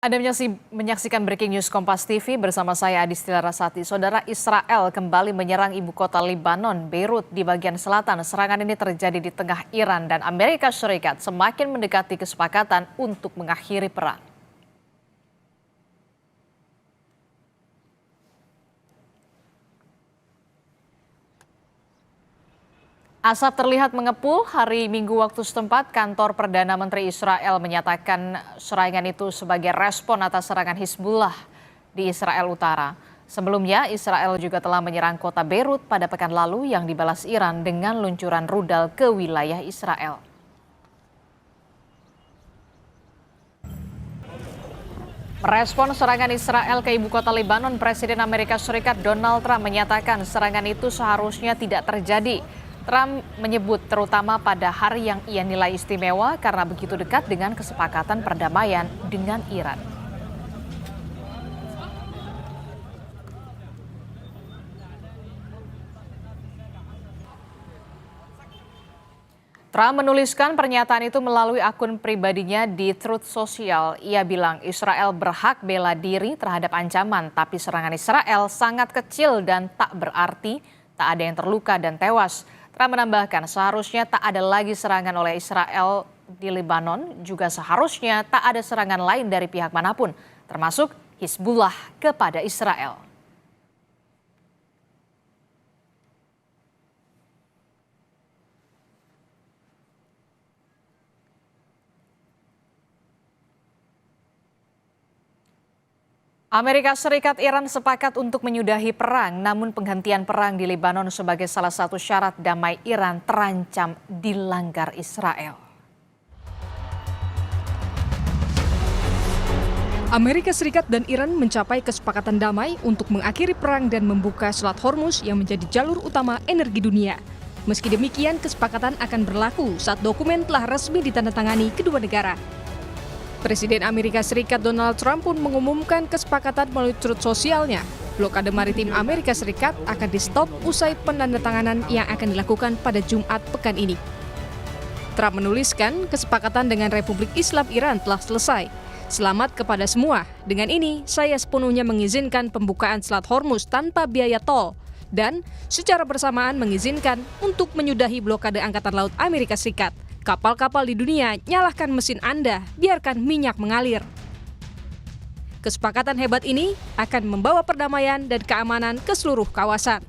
Anda menyaksikan Breaking News Kompas TV bersama saya Adistila Rasati. Saudara, Israel kembali menyerang ibu kota Lebanon, Beirut di bagian selatan. Serangan ini terjadi di tengah Iran dan Amerika Serikat semakin mendekati kesepakatan untuk mengakhiri perang. Asap terlihat mengepul. Hari Minggu waktu setempat, kantor Perdana Menteri Israel menyatakan serangan itu sebagai respon atas serangan Hizbullah di Israel Utara. Sebelumnya, Israel juga telah menyerang kota Beirut pada pekan lalu yang dibalas Iran dengan luncuran rudal ke wilayah Israel. Merespon serangan Israel ke ibu kota Lebanon, Presiden Amerika Serikat Donald Trump menyatakan serangan itu seharusnya tidak terjadi. Trump menyebut terutama pada hari yang ia nilai istimewa karena begitu dekat dengan kesepakatan perdamaian dengan Iran. Trump menuliskan pernyataan itu melalui akun pribadinya di Truth Social. Ia bilang Israel berhak bela diri terhadap ancaman, tapi serangan Israel sangat kecil dan tak berarti, tak ada yang terluka dan tewas. Trump menambahkan seharusnya tak ada lagi serangan oleh Israel di Lebanon, juga seharusnya tak ada serangan lain dari pihak manapun, termasuk Hizbullah kepada Israel. Amerika Serikat Iran sepakat untuk menyudahi perang, namun penghentian perang di Lebanon sebagai salah satu syarat damai Iran terancam dilanggar Israel. Amerika Serikat dan Iran mencapai kesepakatan damai untuk mengakhiri perang dan membuka Selat Hormuz yang menjadi jalur utama energi dunia. Meski demikian, kesepakatan akan berlaku saat dokumen telah resmi ditandatangani kedua negara. Presiden Amerika Serikat Donald Trump pun mengumumkan kesepakatan melalui Truth Social-nya. Blokade maritim Amerika Serikat akan di-stop usai penandatanganan yang akan dilakukan pada Jumat pekan ini. Trump menuliskan kesepakatan dengan Republik Islam Iran telah selesai. Selamat kepada semua. Dengan ini, saya sepenuhnya mengizinkan pembukaan Selat Hormuz tanpa biaya tol dan secara bersamaan mengizinkan untuk menyudahi blokade Angkatan Laut Amerika Serikat. Kapal-kapal di dunia, nyalakan mesin Anda, biarkan minyak mengalir. Kesepakatan hebat ini akan membawa perdamaian dan keamanan ke seluruh kawasan.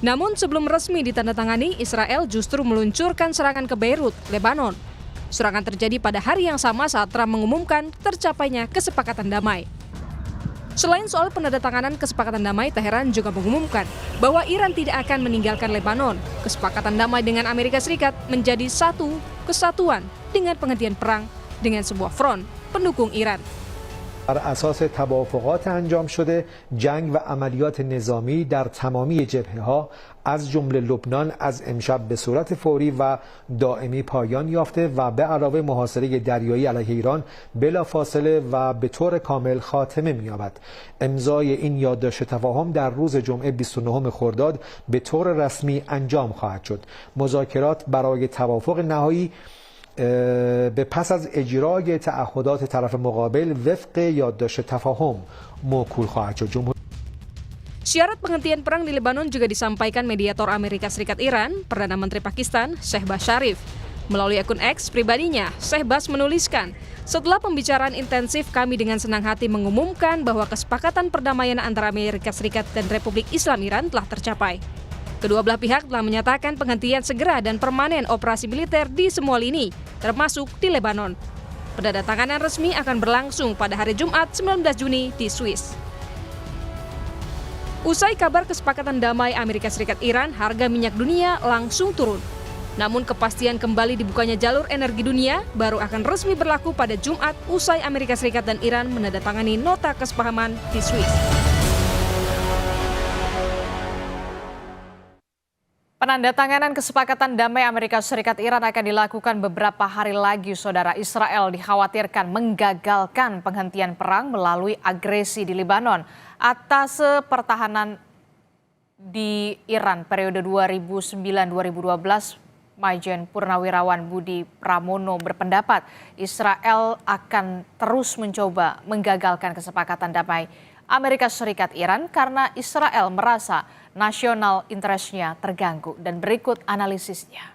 Namun sebelum resmi ditandatangani, Israel justru meluncurkan serangan ke Beirut, Lebanon. Serangan terjadi pada hari yang sama saat Trump mengumumkan tercapainya kesepakatan damai. Selain soal penandatanganan kesepakatan damai, Teheran juga mengumumkan bahwa Iran tidak akan meninggalkan Lebanon. Kesepakatan damai dengan Amerika Serikat menjadi satu kesatuan dengan penghentian perang dengan sebuah front pendukung Iran. بر اساس توافقات انجام شده جنگ و عملیات نظامی در تمامی جبهه‌ها از جمله لبنان از امشب به صورت فوری و دائمی پایان یافته و به علاوه محاصره دریایی علیه ایران بلافاصله و به طور کامل خاتمه می‌یابد. امضای این یادداشت تفاهم در روز جمعه 29 خرداد به طور رسمی انجام خواهد شد. مذاکرات برای توافق نهایی به پس از اجرای تعهدات طرف مقابل وفق یادداشت تفاهم موکول خواهد شد. Syarat penghentian perang di Lebanon juga disampaikan mediator Amerika Serikat Iran, Perdana Menteri Pakistan, Shehbaz Sharif. Melalui akun X pribadinya, Shehbaz menuliskan, setelah pembicaraan intensif kami dengan senang hati mengumumkan bahwa kesepakatan perdamaian antara Amerika Serikat dan Republik Islam Iran telah tercapai. Kedua belah pihak telah menyatakan penghentian segera dan permanen operasi militer di semua lini, termasuk di Lebanon. Penandatanganan resmi akan berlangsung pada hari Jumat 19 Juni di Swiss. Usai kabar kesepakatan damai Amerika Serikat Iran, harga minyak dunia langsung turun. Namun kepastian kembali dibukanya jalur energi dunia baru akan resmi berlaku pada Jumat usai Amerika Serikat dan Iran menandatangani nota kesepahaman di Swiss. Penandatanganan kesepakatan damai Amerika Serikat Iran akan dilakukan beberapa hari lagi, Saudara. Israel dikhawatirkan menggagalkan penghentian perang melalui agresi di Lebanon. Atas pertahanan di Iran periode 2009-2012 Majen Purnawirawan Budi Pramono berpendapat Israel akan terus mencoba menggagalkan kesepakatan damai Amerika Serikat Iran karena Israel merasa nasional interest-nya terganggu. Dan berikut analisisnya.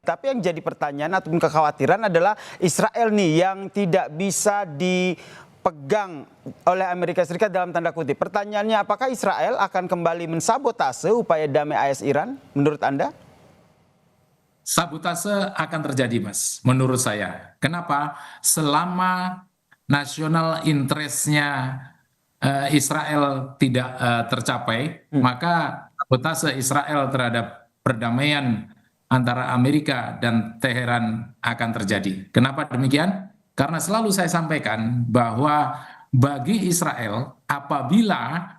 Tapi yang jadi pertanyaan ataupun kekhawatiran adalah Israel nih yang tidak bisa dipegang oleh Amerika Serikat dalam tanda kutip. Pertanyaannya, apakah Israel akan kembali mensabotase upaya damai AS Iran menurut Anda? Sabotase akan terjadi, Mas, menurut saya. Kenapa? Selama nasional interest-nya Israel tidak tercapai, maka sabotase Israel terhadap perdamaian antara Amerika dan Teheran akan terjadi. Kenapa demikian? Karena selalu saya sampaikan bahwa bagi Israel, apabila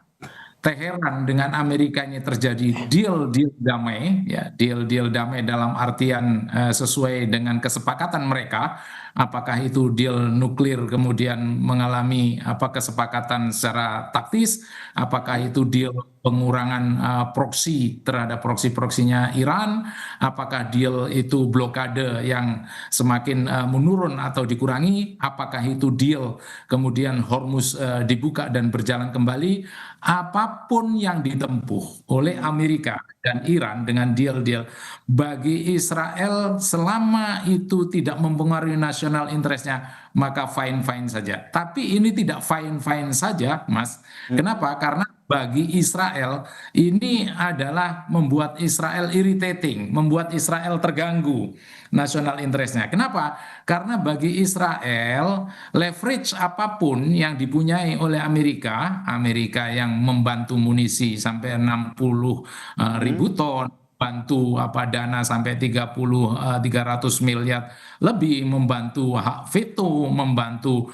Teheran dengan Amerika ini terjadi deal-deal damai, ya deal-deal damai dalam artian sesuai dengan kesepakatan mereka, apakah itu deal nuklir kemudian mengalami kesepakatan secara taktis, apakah itu deal pengurangan proksi terhadap proksi-proksinya Iran, apakah deal itu blokade yang semakin menurun atau dikurangi, apakah itu deal kemudian Hormuz dibuka dan berjalan kembali, apapun yang ditempuh oleh Amerika dan Iran dengan deal-deal bagi Israel selama itu tidak mempengaruhi nasional interest-nya, maka fine-fine saja. Tapi ini tidak fine-fine saja, Mas. Kenapa? Karena bagi Israel ini adalah membuat Israel irritating, membuat Israel terganggu nasional interest-nya. Kenapa? Karena bagi Israel leverage apapun yang dipunyai oleh Amerika, Amerika yang membantu munisi sampai 60.000 ton, bantu dana sampai 300 miliar lebih, membantu hak veto, membantu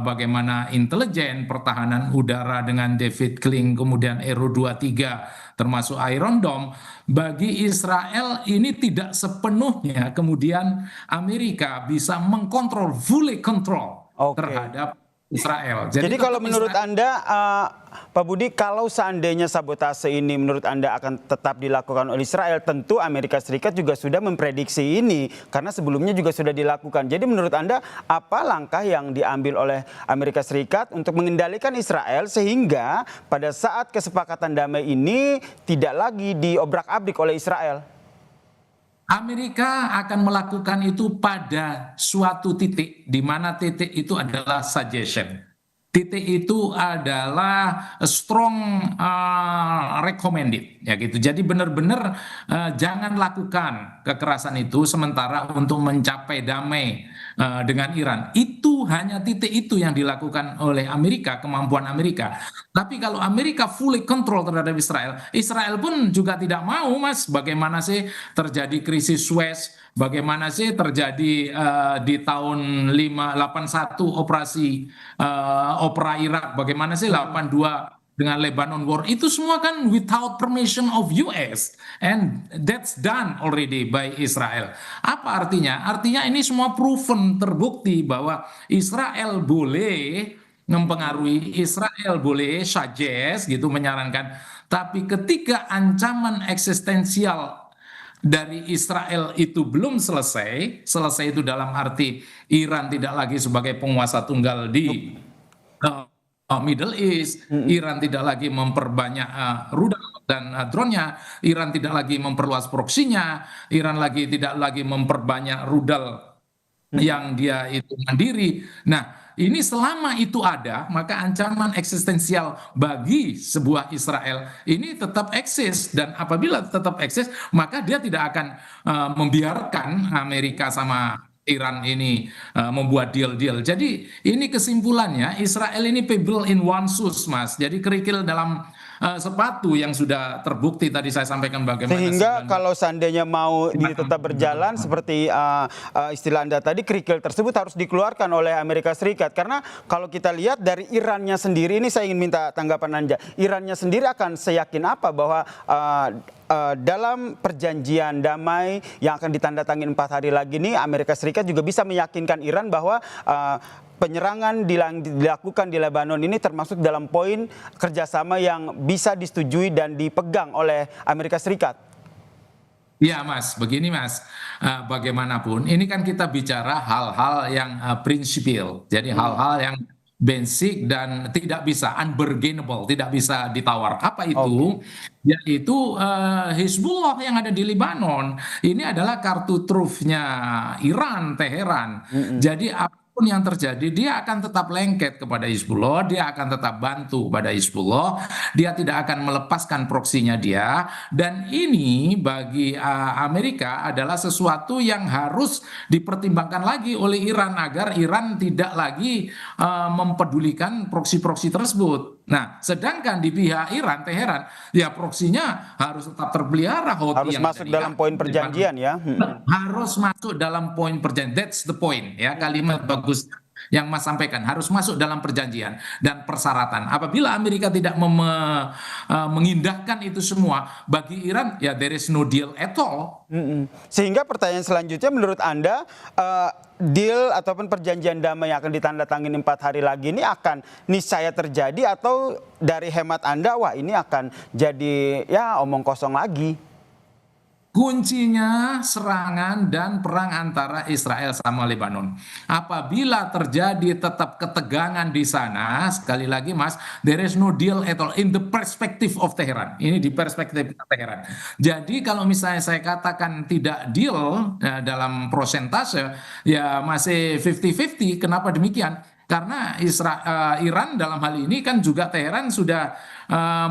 bagaimana intelijen, pertahanan udara dengan David Kling, kemudian Aero 23 termasuk Iron Dome. Bagi Israel ini tidak sepenuhnya kemudian Amerika bisa mengkontrol, fully control terhadap Israel. Jadi kalau menurut Anda, Pak Budi, kalau seandainya sabotase ini menurut Anda akan tetap dilakukan oleh Israel, tentu Amerika Serikat juga sudah memprediksi ini karena sebelumnya juga sudah dilakukan. Jadi menurut Anda, apa langkah yang diambil oleh Amerika Serikat untuk mengendalikan Israel sehingga pada saat kesepakatan damai ini tidak lagi diobrak-abrik oleh Israel? Amerika akan melakukan itu pada suatu titik, di mana titik itu adalah suggestion. Titik itu adalah strong recommended, ya gitu. Jadi benar-benar jangan lakukan kekerasan itu sementara untuk mencapai damai dengan Iran. Itu hanya titik itu yang dilakukan oleh Amerika, kemampuan Amerika. Tapi kalau Amerika fully control terhadap Israel, Israel pun juga tidak mau, Mas. Bagaimana sih terjadi krisis Suez? Bagaimana sih terjadi di tahun 81 operasi Opera Irak? Bagaimana sih 82 dengan Lebanon War? Itu semua kan without permission of US, and that's done already by Israel. Apa artinya? Artinya ini semua proven, terbukti bahwa Israel boleh mempengaruhi, Israel boleh suggest gitu, menyarankan. Tapi ketika ancaman eksistensial dari Israel itu belum selesai itu dalam arti Iran tidak lagi sebagai penguasa tunggal di Middle East, Iran tidak lagi memperbanyak rudal dan drone-nya, Iran tidak lagi memperluas proksinya, Iran tidak lagi memperbanyak rudal yang dia itu mandiri. Nah, ini selama itu ada, maka ancaman eksistensial bagi sebuah Israel ini tetap eksis. Dan apabila tetap eksis, maka dia tidak akan membiarkan Amerika sama Iran ini membuat deal-deal. Jadi ini kesimpulannya, Israel ini pebble in one shoes, Mas. Jadi kerikil dalam sepatu yang sudah terbukti tadi saya sampaikan bagaimana. Sehingga kalau seandainya mau tetap berjalan seperti istilah Anda tadi, kerikil tersebut harus dikeluarkan oleh Amerika Serikat. Karena kalau kita lihat dari Irannya sendiri, ini saya ingin minta tanggapan Anda. Irannya sendiri akan seyakin apa bahwa dalam perjanjian damai yang akan ditandatangani 4 hari lagi ini, Amerika Serikat juga bisa meyakinkan Iran bahwa penyerangan dilakukan di Lebanon ini termasuk dalam poin kerjasama yang bisa disetujui dan dipegang oleh Amerika Serikat. Iya Mas, begini Mas, bagaimanapun ini kan kita bicara hal-hal yang prinsipil, jadi hal-hal yang basic dan tidak bisa unbargainable, tidak bisa ditawar. Apa Oke. itu? Yaitu Hizbullah yang ada di Lebanon. Ini adalah kartu trufnya Iran, Teheran. Mm-mm. Jadi apapun yang terjadi, dia akan tetap lengket kepada Hizbullah, dia akan tetap bantu pada Hizbullah, dia tidak akan melepaskan proksinya dia. Dan ini bagi Amerika adalah sesuatu yang harus dipertimbangkan lagi oleh Iran agar Iran tidak lagi mempedulikan proksi-proksi tersebut. Nah, sedangkan di pihak Iran, Teheran, ya proksinya harus tetap terpelihara. Houthi Harus yang ada masuk di dalam Yaman, poin Lebanon, perjanjian ya. Mm-mm. harus masuk dalam poin perjanjian. That's the point ya, kalimat bagus yang Mas sampaikan, harus masuk dalam perjanjian dan persyaratan. Apabila Amerika tidak mengindahkan itu semua, bagi Iran ya there is no deal at all. Mm-mm. Sehingga pertanyaan selanjutnya, menurut Anda deal ataupun perjanjian damai yang akan ditandatangani 4 hari lagi ini akan niscaya terjadi, atau dari hemat Anda wah ini akan jadi ya omong kosong lagi? Kuncinya serangan dan perang antara Israel sama Lebanon. Apabila terjadi tetap ketegangan di sana, sekali lagi Mas, there is no deal at all in the perspective of Tehran. Ini di perspektif Tehran. Jadi kalau misalnya saya katakan tidak deal dalam prosentase, ya masih 50-50. Kenapa demikian? Karena Iran dalam hal ini kan juga Teheran sudah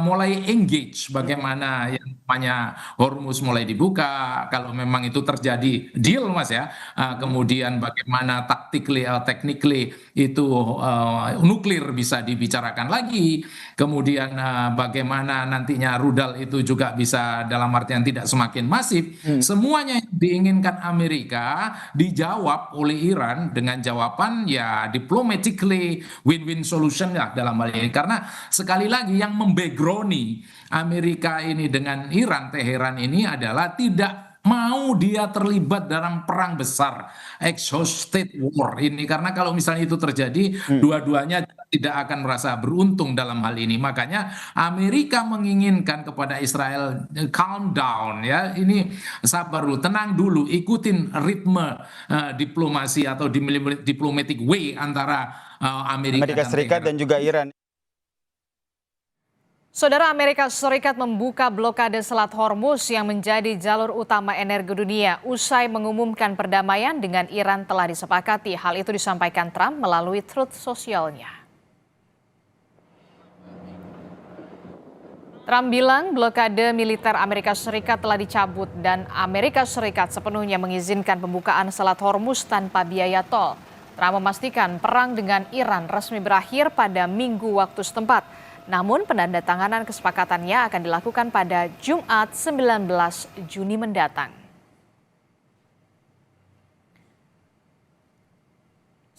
mulai engage bagaimana yang namanya Hormuz mulai dibuka. Kalau memang itu terjadi deal Mas ya, kemudian bagaimana technically itu nuklir bisa dibicarakan lagi, kemudian bagaimana nantinya rudal itu juga bisa dalam artian tidak semakin masif. Semuanya yang diinginkan Amerika dijawab oleh Iran dengan jawaban ya diplomatically win-win solution ya dalam hal ini. Karena sekali lagi yang membackgrouni Amerika ini dengan Iran, Teheran ini adalah tidak mau dia terlibat dalam perang besar, exhausted war ini. Karena kalau misalnya itu terjadi, dua-duanya tidak akan merasa beruntung dalam hal ini. Makanya Amerika menginginkan kepada Israel calm down ya. Ini sabar dulu, tenang dulu, ikutin ritme diplomasi atau diplomatic way antara Amerika Amerika dan Serikat Teheran. dan juga Iran. Saudara, Amerika Serikat membuka blokade Selat Hormuz yang menjadi jalur utama energi dunia usai mengumumkan perdamaian dengan Iran telah disepakati. Hal itu disampaikan Trump melalui Truth Socialnya. Trump bilang blokade militer Amerika Serikat telah dicabut dan Amerika Serikat sepenuhnya mengizinkan pembukaan Selat Hormuz tanpa biaya tol. Trump memastikan perang dengan Iran resmi berakhir pada Minggu waktu setempat. Namun penandatanganan kesepakatannya akan dilakukan pada Jumat 19 Juni mendatang.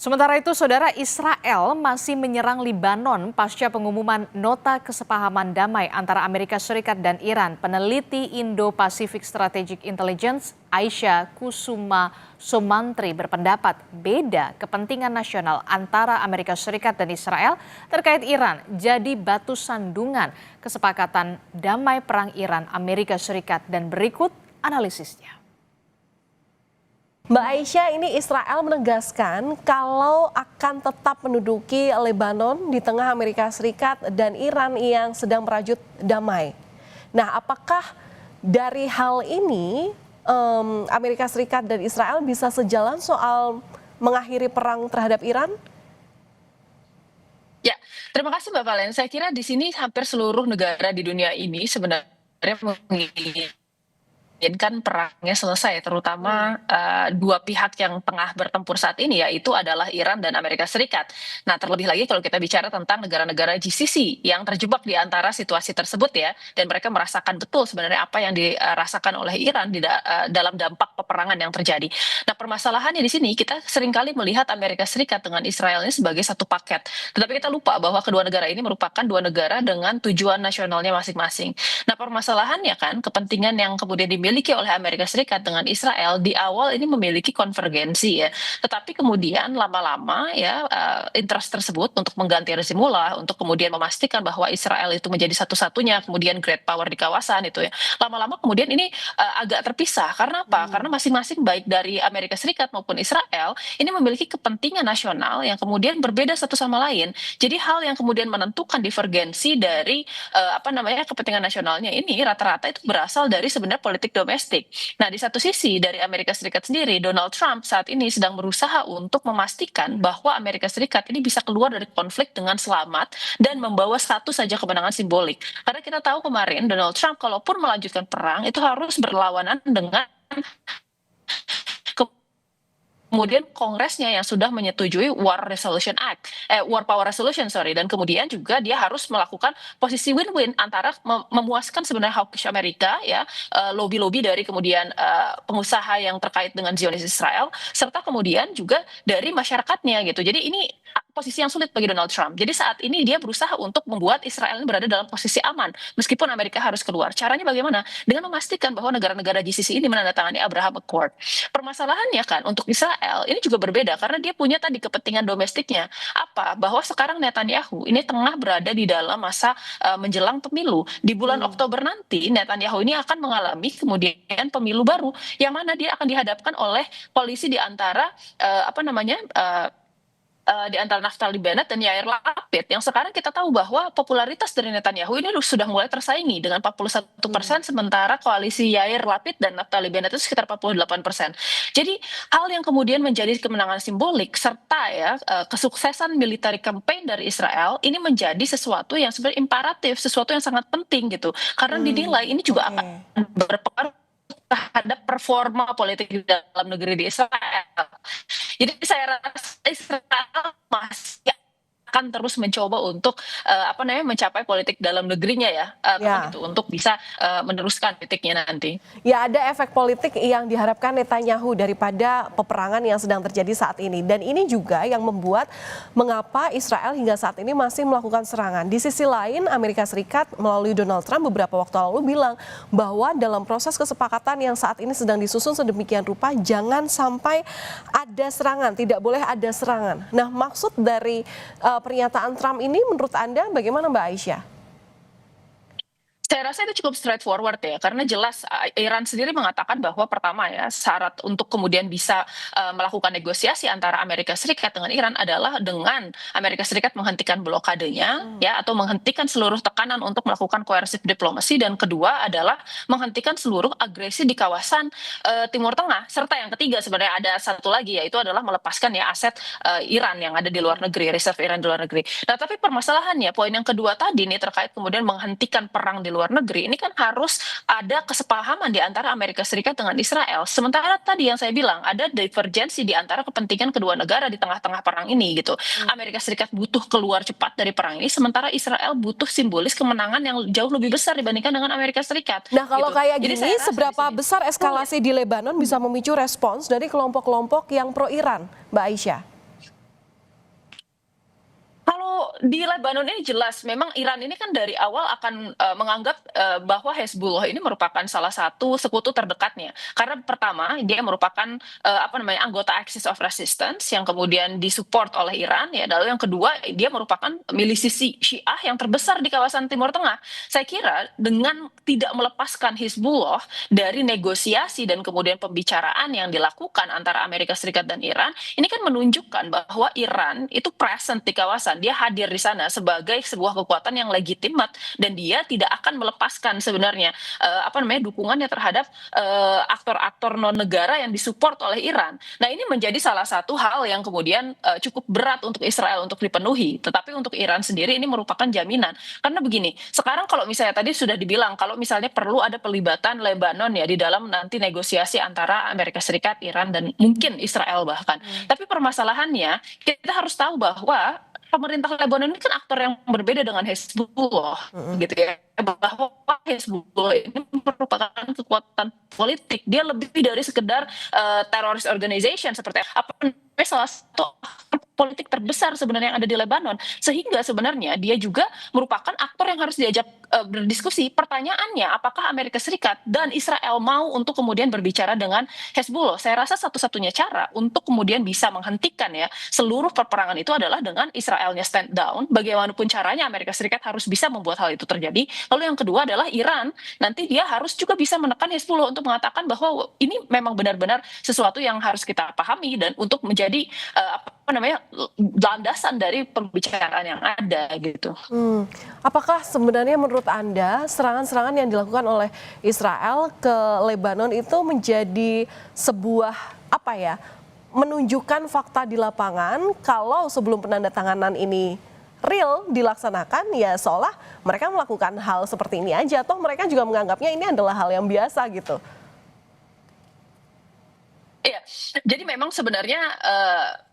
Sementara itu, saudara, Israel masih menyerang Lebanon pasca pengumuman nota kesepahaman damai antara Amerika Serikat dan Iran. Peneliti Indo-Pacific Strategic Intelligence Aisyah Kusuma Sumantri berpendapat beda kepentingan nasional antara Amerika Serikat dan Israel terkait Iran jadi batu sandungan kesepakatan damai perang Iran Amerika Serikat, dan berikut analisisnya. Mbak Aisyah, ini Israel menegaskan kalau akan tetap menduduki Lebanon di tengah Amerika Serikat dan Iran yang sedang merajut damai. Nah, apakah dari hal ini Amerika Serikat dan Israel bisa sejalan soal mengakhiri perang terhadap Iran? Ya, terima kasih Mbak Valen. Saya kira di sini hampir seluruh negara di dunia ini sebenarnya menginginkan perangnya selesai, terutama dua pihak yang tengah bertempur saat ini, yaitu adalah Iran dan Amerika Serikat. Nah, terlebih lagi kalau kita bicara tentang negara-negara GCC yang terjebak di antara situasi tersebut ya, dan mereka merasakan betul sebenarnya apa yang dirasakan oleh Iran dalam dampak peperangan yang terjadi. Nah, permasalahannya di sini kita seringkali melihat Amerika Serikat dengan Israel ini sebagai satu paket, tetapi kita lupa bahwa kedua negara ini merupakan dua negara dengan tujuan nasionalnya masing-masing. Nah, permasalahannya kan kepentingan yang kemudian dimiliki dimiliki oleh Amerika Serikat dengan Israel di awal ini memiliki konvergensi ya. Tetapi kemudian lama-lama ya interest tersebut untuk mengganti rezim mula, untuk kemudian memastikan bahwa Israel itu menjadi satu-satunya kemudian great power di kawasan itu ya. Lama-lama kemudian ini agak terpisah. Karena apa? Karena masing-masing baik dari Amerika Serikat maupun Israel ini memiliki kepentingan nasional yang kemudian berbeda satu sama lain. Jadi hal yang kemudian menentukan divergensi dari kepentingan nasionalnya ini rata-rata itu berasal dari sebenarnya politik domestik. Nah, di satu sisi dari Amerika Serikat sendiri, Donald Trump saat ini sedang berusaha untuk memastikan bahwa Amerika Serikat ini bisa keluar dari konflik dengan selamat dan membawa satu saja kemenangan simbolik. Karena kita tahu kemarin Donald Trump kalaupun melanjutkan perang itu harus berlawanan dengan kemudian Kongresnya yang sudah menyetujui War Power Resolution, dan kemudian juga dia harus melakukan posisi win-win antara memuaskan sebenarnya hawkish Amerika ya, lobby-lobby dari kemudian pengusaha yang terkait dengan Zionis Israel, serta kemudian juga dari masyarakatnya gitu. Jadi ini posisi yang sulit bagi Donald Trump. Jadi saat ini dia berusaha untuk membuat Israel ini berada dalam posisi aman meskipun Amerika harus keluar. Caranya bagaimana? Dengan memastikan bahwa negara-negara GCC ini menandatangani Abraham Accord. Permasalahannya kan untuk Israel ini juga berbeda karena dia punya tadi kepentingan domestiknya. Apa? Bahwa sekarang Netanyahu ini tengah berada di dalam masa menjelang pemilu. Di bulan Oktober nanti Netanyahu ini akan mengalami kemudian pemilu baru yang mana dia akan dihadapkan oleh koalisi di antara di antara Naftali Bennett dan Yair Lapid yang sekarang kita tahu bahwa popularitas dari Netanyahu ini sudah mulai tersaingi dengan 41%, sementara koalisi Yair Lapid dan Naftali Bennett itu sekitar 48%. Jadi hal yang kemudian menjadi kemenangan simbolik serta ya kesuksesan military campaign dari Israel ini menjadi sesuatu yang sebenarnya imperatif, sesuatu yang sangat penting gitu. Karena dinilai ini juga akan berpengaruh terhadap performa politik di dalam negeri di Israel. Jadi saya rasa Israel masih akan terus mencoba untuk mencapai politik dalam negerinya ya, gitu, untuk bisa meneruskan politiknya nanti. Ya, ada efek politik yang diharapkan Netanyahu daripada peperangan yang sedang terjadi saat ini. Dan ini juga yang membuat mengapa Israel hingga saat ini masih melakukan serangan. Di sisi lain, Amerika Serikat melalui Donald Trump beberapa waktu lalu bilang bahwa dalam proses kesepakatan yang saat ini sedang disusun sedemikian rupa, jangan sampai ada serangan, tidak boleh ada serangan. Nah, maksud dari pernyataan Trump ini menurut Anda bagaimana, Mbak Aisyah? Saya rasa itu cukup straightforward ya, karena jelas Iran sendiri mengatakan bahwa pertama ya, syarat untuk kemudian bisa melakukan negosiasi antara Amerika Serikat dengan Iran adalah dengan Amerika Serikat menghentikan blokadenya ya, atau menghentikan seluruh tekanan untuk melakukan koersif diplomasi, dan kedua adalah menghentikan seluruh agresi di kawasan Timur Tengah, serta yang ketiga sebenarnya ada satu lagi, yaitu adalah melepaskan ya aset Iran yang ada di luar negeri, reserve Iran di luar negeri. Nah, tapi permasalahannya poin yang kedua tadi nih terkait kemudian menghentikan perang di luar negeri, ini kan harus ada kesepahaman di antara Amerika Serikat dengan Israel. Sementara tadi yang saya bilang ada divergensi di antara kepentingan kedua negara di tengah-tengah perang ini gitu. Amerika Serikat butuh keluar cepat dari perang ini, sementara Israel butuh simbolis kemenangan yang jauh lebih besar dibandingkan dengan Amerika Serikat. Nah, kalau gitu. kayak gini, seberapa besar eskalasi di Lebanon bisa memicu respons dari kelompok-kelompok yang pro-Iran, Mbak Aisyah? Kalau di Lebanon ini jelas memang Iran ini kan dari awal akan menganggap bahwa Hezbollah ini merupakan salah satu sekutu terdekatnya. Karena pertama dia merupakan anggota Axis of Resistance yang kemudian disupport oleh Iran ya. Lalu yang kedua dia merupakan milisi Syiah yang terbesar di kawasan Timur Tengah. Saya kira dengan tidak melepaskan Hezbollah dari negosiasi dan kemudian pembicaraan yang dilakukan antara Amerika Serikat dan Iran, ini kan menunjukkan bahwa Iran itu present di kawasan. Dia hadir di sana sebagai sebuah kekuatan yang legitimate dan dia tidak akan melepaskan sebenarnya dukungannya terhadap aktor-aktor non negara yang disupport oleh Iran. Nah, ini menjadi salah satu hal yang kemudian cukup berat untuk Israel untuk dipenuhi. Tetapi untuk Iran sendiri ini merupakan jaminan. Karena begini, sekarang kalau misalnya tadi sudah dibilang kalau misalnya perlu ada pelibatan Lebanon ya di dalam nanti negosiasi antara Amerika Serikat, Iran dan mungkin Israel bahkan. Tapi permasalahannya kita harus tahu bahwa pemerintah Lebanon ini kan aktor yang berbeda dengan Hezbollah, gitu ya. Bahwa Hezbollah ini merupakan kekuatan politik. Dia lebih dari sekedar terrorist organization seperti salah satu politik terbesar sebenarnya yang ada di Lebanon, sehingga sebenarnya dia juga merupakan aktor yang harus diajak berdiskusi. Pertanyaannya, apakah Amerika Serikat dan Israel mau untuk kemudian berbicara dengan Hezbollah? Saya rasa satu-satunya cara untuk kemudian bisa menghentikan ya seluruh peperangan itu adalah dengan Israelnya stand down. Bagaimanapun caranya Amerika Serikat harus bisa membuat hal itu terjadi. Lalu yang kedua adalah Iran, nanti dia harus juga bisa menekan Hezbollah untuk mengatakan bahwa ini memang benar-benar sesuatu yang harus kita pahami dan untuk menjadi landasan dari pembicaraan yang ada gitu. Apakah sebenarnya menurut Anda serangan-serangan yang dilakukan oleh Israel ke Lebanon itu menjadi sebuah menunjukkan fakta di lapangan kalau sebelum penandatanganan ini real dilaksanakan ya seolah mereka melakukan hal seperti ini aja, atau mereka juga menganggapnya ini adalah hal yang biasa gitu? Iya, jadi memang sebenarnya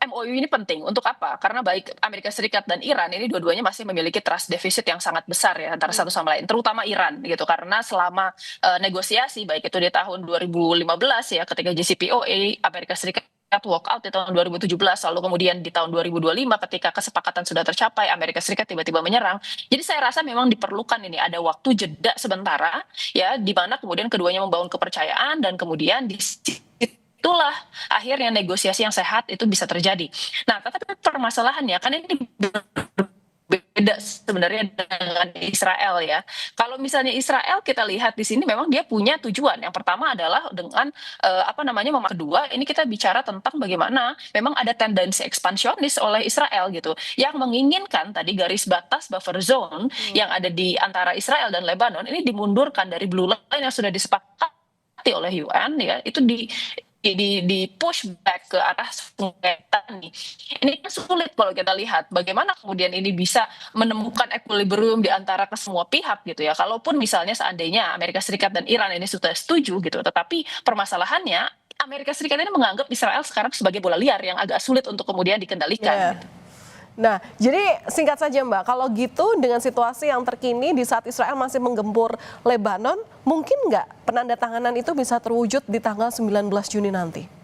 MOU ini penting untuk apa? Karena baik Amerika Serikat dan Iran ini dua-duanya masih memiliki trust deficit yang sangat besar ya antara satu sama lain, terutama Iran gitu. Karena selama negosiasi baik itu di tahun 2015 ya ketika JCPOA Amerika Serikat walk out di tahun 2017, lalu kemudian di tahun 2025 ketika kesepakatan sudah tercapai Amerika Serikat tiba-tiba menyerang. Jadi saya rasa memang diperlukan ini ada waktu jeda sementara ya di mana kemudian keduanya membangun kepercayaan dan kemudian itulah akhirnya negosiasi yang sehat itu bisa terjadi. Nah, tetapi permasalahannya kan ini beda sebenarnya dengan Israel ya. Kalau misalnya Israel kita lihat di sini memang dia punya tujuan. Yang pertama adalah dengan kedua ini kita bicara tentang bagaimana memang ada tendensi ekspansionis oleh Israel gitu yang menginginkan tadi garis batas buffer zone yang ada di antara Israel dan Lebanon ini dimundurkan dari blue line yang sudah disepakati oleh UN ya, itu di push back ke arah sungai Tani. Ini kan sulit kalau kita lihat bagaimana kemudian ini bisa menemukan equilibrium di antara kesemua pihak gitu ya. Kalaupun misalnya seandainya Amerika Serikat dan Iran ini sudah setuju gitu, tetapi permasalahannya Amerika Serikat ini menganggap Israel sekarang sebagai bola liar yang agak sulit untuk kemudian dikendalikan. Gitu. Nah, jadi singkat saja Mbak, kalau gitu dengan situasi yang terkini di saat Israel masih menggempur Lebanon, mungkin nggak penandatanganan itu bisa terwujud di tanggal 19 Juni nanti?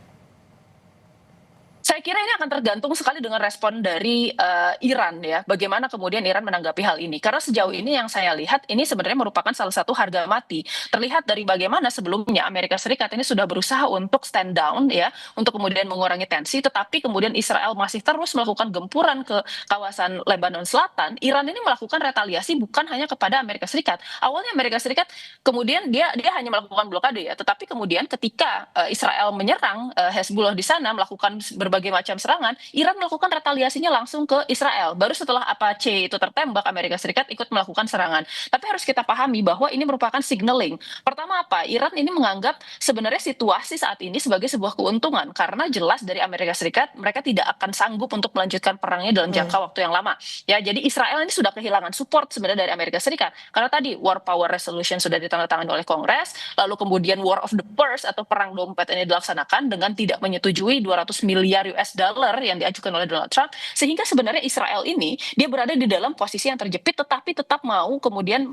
Saya kira ini akan tergantung sekali dengan respon dari Iran ya. Bagaimana kemudian Iran menanggapi hal ini. Karena sejauh ini yang saya lihat ini sebenarnya merupakan salah satu harga mati. Terlihat dari bagaimana sebelumnya Amerika Serikat ini sudah berusaha untuk stand down ya. Untuk kemudian mengurangi tensi. Tetapi kemudian Israel masih terus melakukan gempuran ke kawasan Lebanon Selatan. Iran ini melakukan retaliasi bukan hanya kepada Amerika Serikat. Awalnya Amerika Serikat kemudian dia hanya melakukan blokade ya. Tetapi kemudian ketika Israel menyerang Hezbollah di sana melakukan berbagai macam serangan, Iran melakukan retaliasinya langsung ke Israel. Baru setelah Apache itu tertembak, Amerika Serikat ikut melakukan serangan. Tapi harus kita pahami bahwa ini merupakan signaling. Pertama apa? Iran ini menganggap sebenarnya situasi saat ini sebagai sebuah keuntungan karena jelas dari Amerika Serikat mereka tidak akan sanggup untuk melanjutkan perangnya dalam jangka waktu yang lama. Ya, jadi Israel ini sudah kehilangan support sebenarnya dari Amerika Serikat. Karena tadi War Power Resolution sudah ditandatangani oleh Kongres, lalu kemudian War of the Purse atau perang dompet ini dilaksanakan dengan tidak menyetujui 200 miliar US dollar yang diajukan oleh Donald Trump, sehingga sebenarnya Israel ini dia berada di dalam posisi yang terjepit tetapi tetap mau kemudian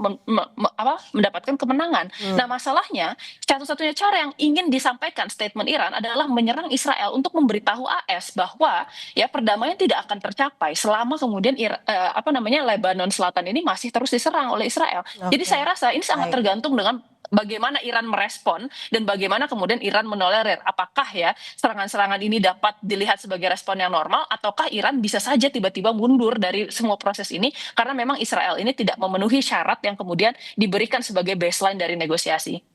mendapatkan kemenangan. Nah, masalahnya satu-satunya cara yang ingin disampaikan statement Iran adalah menyerang Israel untuk memberitahu AS bahwa ya perdamaian tidak akan tercapai selama kemudian Lebanon Selatan ini masih terus diserang oleh Israel. Jadi saya rasa ini sangat tergantung dengan bagaimana Iran merespon dan bagaimana kemudian Iran menolerir. Apakah ya serangan-serangan ini dapat dilihat sebagai respon yang normal ataukah Iran bisa saja tiba-tiba mundur dari semua proses ini karena memang Israel ini tidak memenuhi syarat yang kemudian diberikan sebagai baseline dari negosiasi.